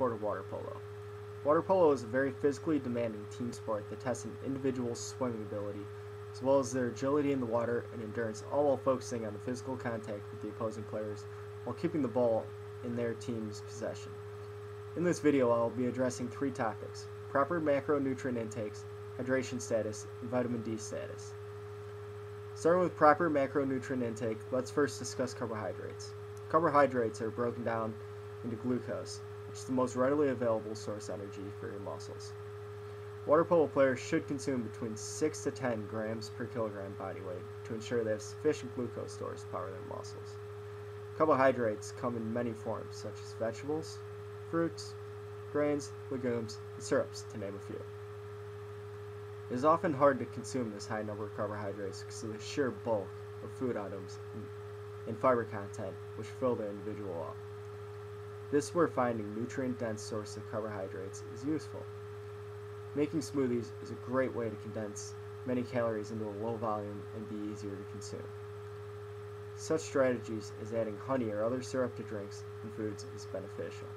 sport of water polo. Water polo is a very physically demanding team sport that tests an individual's swimming ability, as well as their agility in the water and endurance, all while focusing on the physical contact with the opposing players while keeping the ball in their team's possession. In this video, I will be addressing three topics: proper macronutrient intakes, hydration status, and vitamin D status. Starting with proper macronutrient intake, let's first discuss carbohydrates. Carbohydrates are broken down into glucose, which is the most readily available source of energy for your muscles. Water polo players should consume between 6 to 10 grams per kilogram body weight to ensure they have sufficient glucose stores to power their muscles. Carbohydrates come in many forms, such as vegetables, fruits, grains, legumes, and syrups, to name a few. It is often hard to consume this high number of carbohydrates because of the sheer bulk of food items and fiber content which fill the individual up. This is where finding nutrient-dense sources of carbohydrates is useful. Making smoothies is a great way to condense many calories into a low volume and be easier to consume. Such strategies as adding honey or other syrup to drinks and foods is beneficial.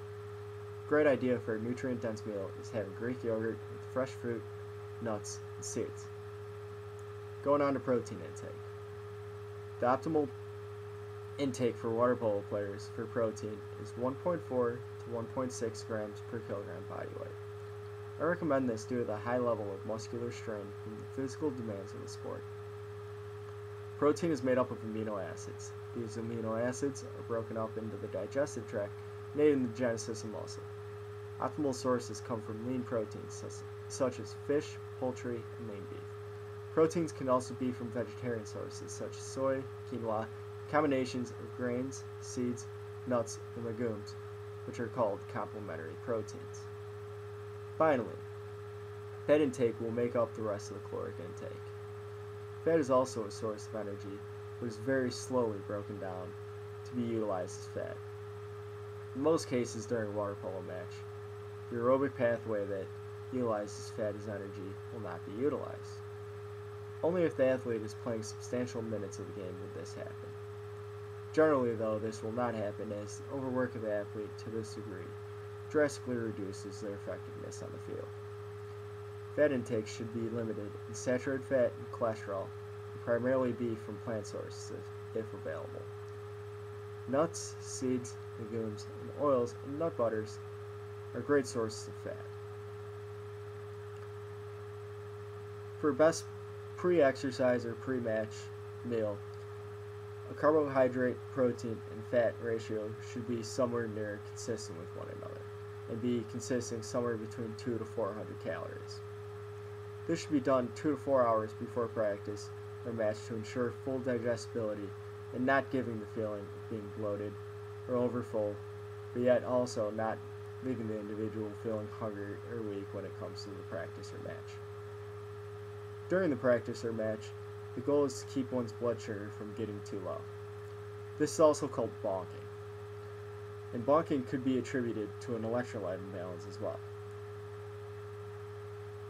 A great idea for a nutrient-dense meal is having Greek yogurt with fresh fruit, nuts, and seeds. Going on to protein intake. The optimal intake for water polo players for protein is 1.4 to 1.6 grams per kilogram body weight. I recommend this due to the high level of muscular strain from the physical demands of the sport. Protein is made up of amino acids. These amino acids are broken up into the digestive tract and aid in the genesis of muscle. Optimal sources come from lean proteins such as fish, poultry, and lean beef. Proteins can also be from vegetarian sources such as soy, quinoa, combinations of grains, seeds, nuts, and legumes, which are called complementary proteins. Finally, fat intake will make up the rest of the caloric intake. Fat is also a source of energy, but is very slowly broken down to be utilized as fat. In most cases during a water polo match, the aerobic pathway that utilizes fat as energy will not be utilized. Only if the athlete is playing substantial minutes of the game would this happen. Generally, though, this will not happen as overwork of the athlete to this degree drastically reduces their effectiveness on the field. Fat intake should be limited, and saturated fat and cholesterol will primarily be from plant sources if available. Nuts, seeds, legumes, and oils and nut butters are great sources of fat. For best pre-exercise or pre-match meal, a carbohydrate, protein, and fat ratio should be somewhere near consistent with one another, and be consisting somewhere between 200 to 400 calories. This should be done 2 to 4 hours before practice or match to ensure full digestibility and not giving the feeling of being bloated or overfull, but yet also not leaving the individual feeling hungry or weak when it comes to the practice or match. During the practice or match, the goal is to keep one's blood sugar from getting too low. This is also called bonking, and bonking could be attributed to an electrolyte imbalance as well.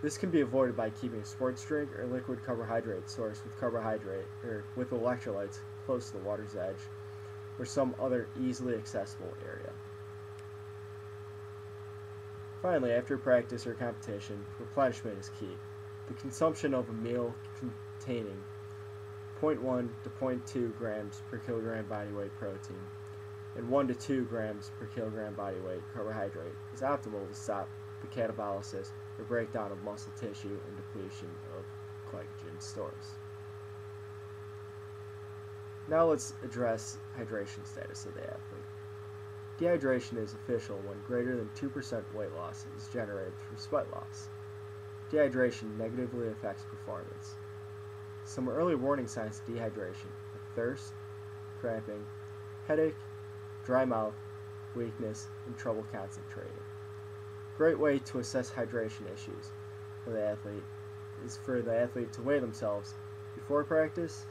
This can be avoided by keeping a sports drink or liquid carbohydrate source with electrolytes close to the water's edge or some other easily accessible area. Finally, after practice or competition, replenishment is key. The consumption of a meal containing 0.1 to 0.2 grams per kilogram body weight protein and 1 to 2 grams per kilogram body weight carbohydrate is optimal to stop the catabolysis or breakdown of muscle tissue and depletion of glycogen stores. Now let's address hydration status of the athlete. Dehydration is official when greater than 2% weight loss is generated through sweat loss. Dehydration negatively affects performance. Some early warning signs of dehydration are thirst, cramping, headache, dry mouth, weakness, and trouble concentrating. A great way to assess hydration issues for the athlete is for the athlete to weigh themselves before practice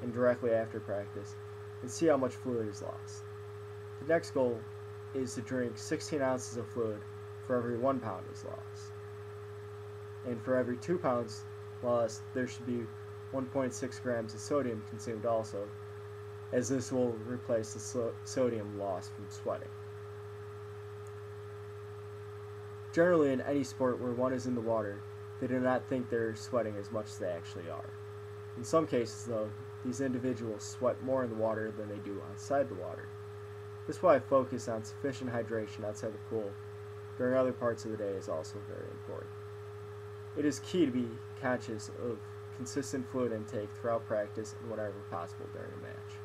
and directly after practice and see how much fluid is lost. The next goal is to drink 16 ounces of fluid for every 1 pound is lost. And for every 2 pounds lost, there should be 1.6 grams of sodium consumed also, as this will replace the sodium lost from sweating. Generally, in any sport where one is in the water, they do not think they're sweating as much as they actually are. In some cases, though, these individuals sweat more in the water than they do outside the water. This is why focus on sufficient hydration outside the pool during other parts of the day is also very important. It is key to be conscious of consistent fluid intake throughout practice and whenever possible during a match.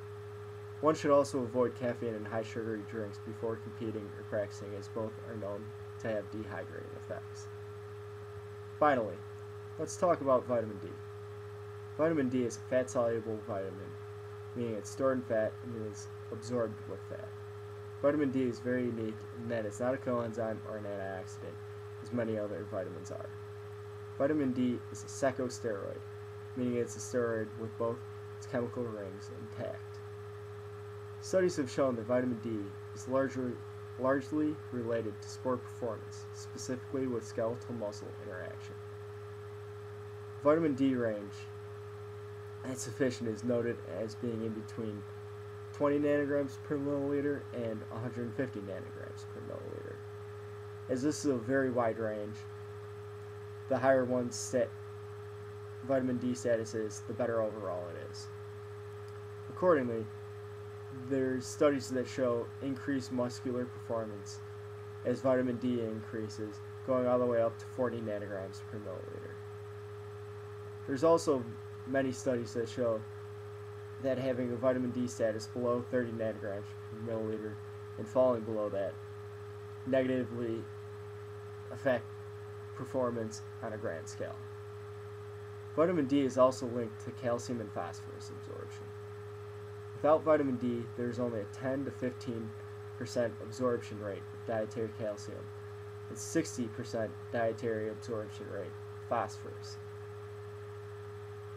One should also avoid caffeine and high sugary drinks before competing or practicing, as both are known to have dehydrating effects. Finally, let's talk about vitamin D. Vitamin D is a fat-soluble vitamin, meaning it's stored in fat and is absorbed with fat. Vitamin D is very unique in that it's not a coenzyme or an antioxidant, as many other vitamins are. Vitamin D is a secosteroid, meaning it's a steroid with both its chemical rings intact. Studies have shown that vitamin D is largely related to sport performance, specifically with skeletal muscle interaction. Vitamin D range at sufficient is noted as being in between 20 nanograms per milliliter and 150 nanograms per milliliter. As this is a very wide range, the higher one's vitamin D status is, the better overall it is. Accordingly, there's studies that show increased muscular performance as vitamin D increases, going all the way up to 40 nanograms per milliliter. There's also many studies that show that having a vitamin D status below 30 nanograms per milliliter and falling below that negatively affect performance on a grand scale. Vitamin D is also linked to calcium and phosphorus absorption. Without vitamin D, there is only a 10 to 15% absorption rate of dietary calcium and 60% dietary absorption rate of phosphorus.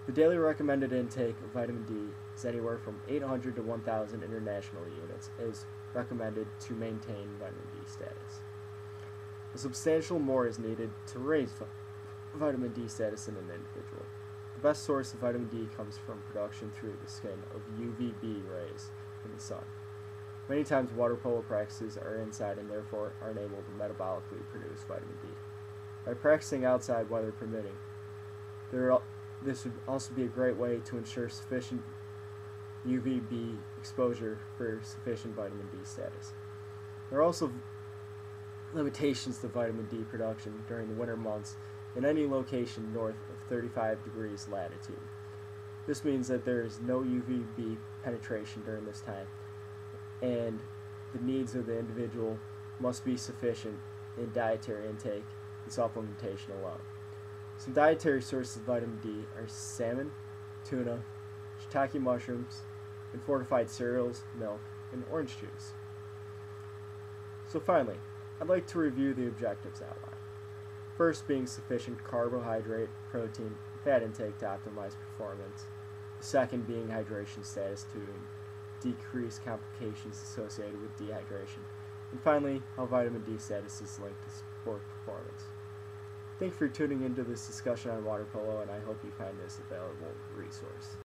The daily recommended intake of vitamin D is anywhere from 800 to 1,000 international units, as recommended to maintain vitamin D status. A substantial more is needed to raise vitamin D status in an individual. The best source of vitamin D comes from production through the skin of UVB rays from the sun. Many times water polo practices are inside and therefore are unable to metabolically produce vitamin D. By practicing outside, weather permitting, this would also be a great way to ensure sufficient UVB exposure for sufficient vitamin D status. There are also limitations to vitamin D production during the winter months in any location north of 35 degrees latitude. This means that there is no UVB penetration during this time, and the needs of the individual must be sufficient in dietary intake and supplementation alone. Some dietary sources of vitamin D are salmon, tuna, shiitake mushrooms, and fortified cereals, milk, and orange juice. So finally, I'd like to review the objectives outlined. First being sufficient carbohydrate, protein, and fat intake to optimize performance. The second being hydration status to decrease complications associated with dehydration. And finally, how vitamin D status is linked to sport performance. Thank you for tuning into this discussion on water polo, and I hope you find this a valuable resource.